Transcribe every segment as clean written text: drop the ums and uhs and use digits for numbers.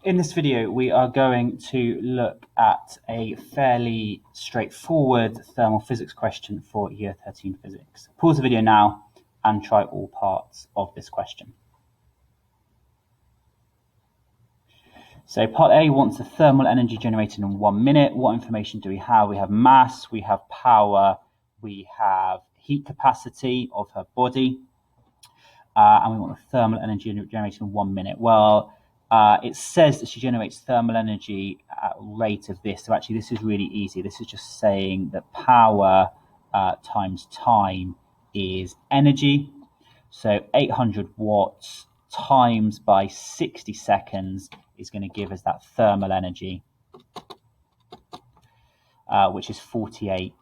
In this video, we are going to look at a fairly straightforward thermal physics question for Year 13 physics. Pause the video now and try all parts of this question. So part A wants the thermal energy generated in 1 minute. What information do we have? We have mass, we have power, we have heat capacity of her body, and we want the thermal energy generated in 1 minute. Well, it says that she generates thermal energy at a rate of this. So actually, this is really easy. This is just saying that power times time is energy. So 800 watts times by 60 seconds is going to give us that thermal energy, which is 48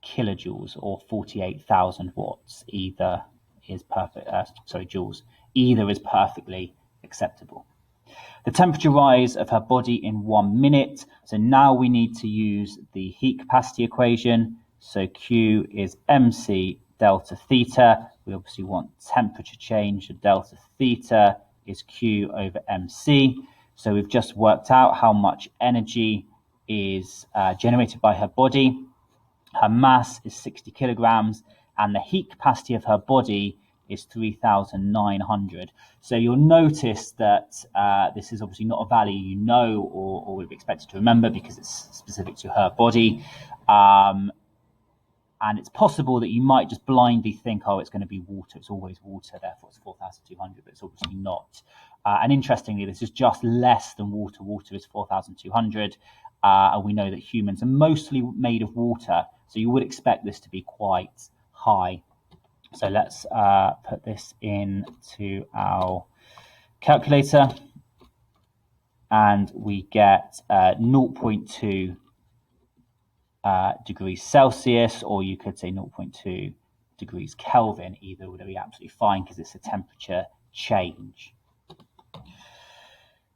kilojoules or 48,000 watts. Either is perfect. Joules. Either is perfectly acceptable. The temperature rise of her body in 1 minute. So now we need to use the heat capacity equation. So Q is mc delta theta. We obviously want temperature change. So delta theta is Q over mc. So we've just worked out how much energy is generated by her body. Her mass is 60 kilograms and the heat capacity of her body is 3,900. So you'll notice that this is obviously not a value you know or would be expected to remember because it's specific to her body. And it's possible that you might just blindly think, oh, it's going to be water. It's always water, therefore it's 4,200, but it's obviously not. And interestingly, this is just less than water. Water is 4,200. And we know that humans are mostly made of water. So you would expect this to be quite high. So let's put this into our calculator. And we get 0.2 degrees Celsius, or you could say 0.2 degrees Kelvin. Either would be absolutely fine because it's a temperature change.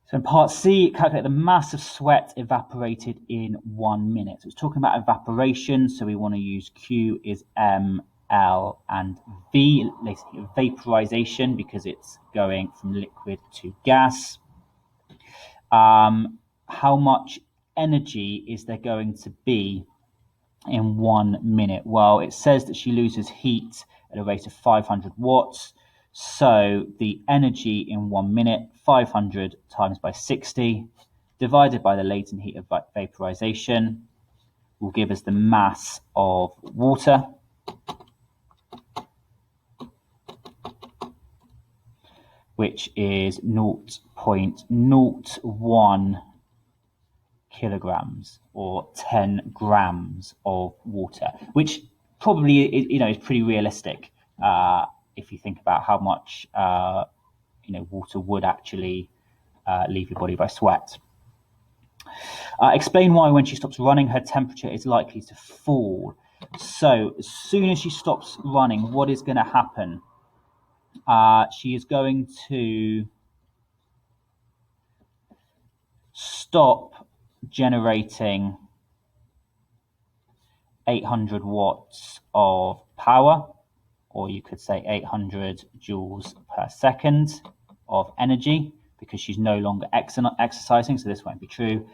So in part C, calculate the mass of sweat evaporated in 1 minute. So it's talking about evaporation, so we want to use Q is M, L, and V, vaporization, because it's going from liquid to gas. How much energy is there going to be in 1 minute? Well, it says that she loses heat at a rate of 500 watts. So the energy in 1 minute, 500 times by 60, divided by the latent heat of vaporization, will give us the mass of water. Which is 0.01 kilograms or 10 grams of water, which probably is pretty realistic if you think about how much water would actually leave your body by sweat. Explain why when she stops running her temperature is likely to fall. So as soon as she stops running, what is going to happen? She is going to stop generating 800 watts of power, or you could say 800 joules per second of energy, because she's no longer exercising, so this won't be true.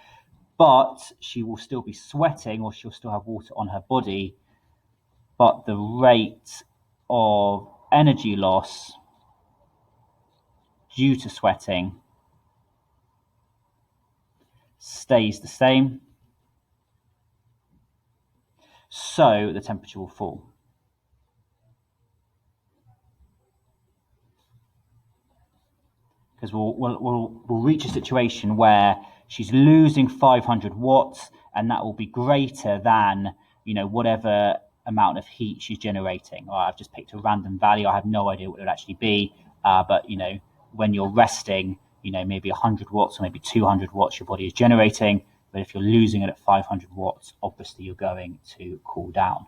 But she will still be sweating, or she'll still have water on her body, but the rate of energy loss due to sweating stays the same, so the temperature will fall. Because we'll reach a situation where she's losing 500 watts, and that will be greater than whatever amount of heat she's generating. Or I've just picked a random value. I have no idea what it would actually be, but when you're resting, maybe 100 watts or maybe 200 watts your body is generating. But if you're losing it at 500 watts, obviously you're going to cool down.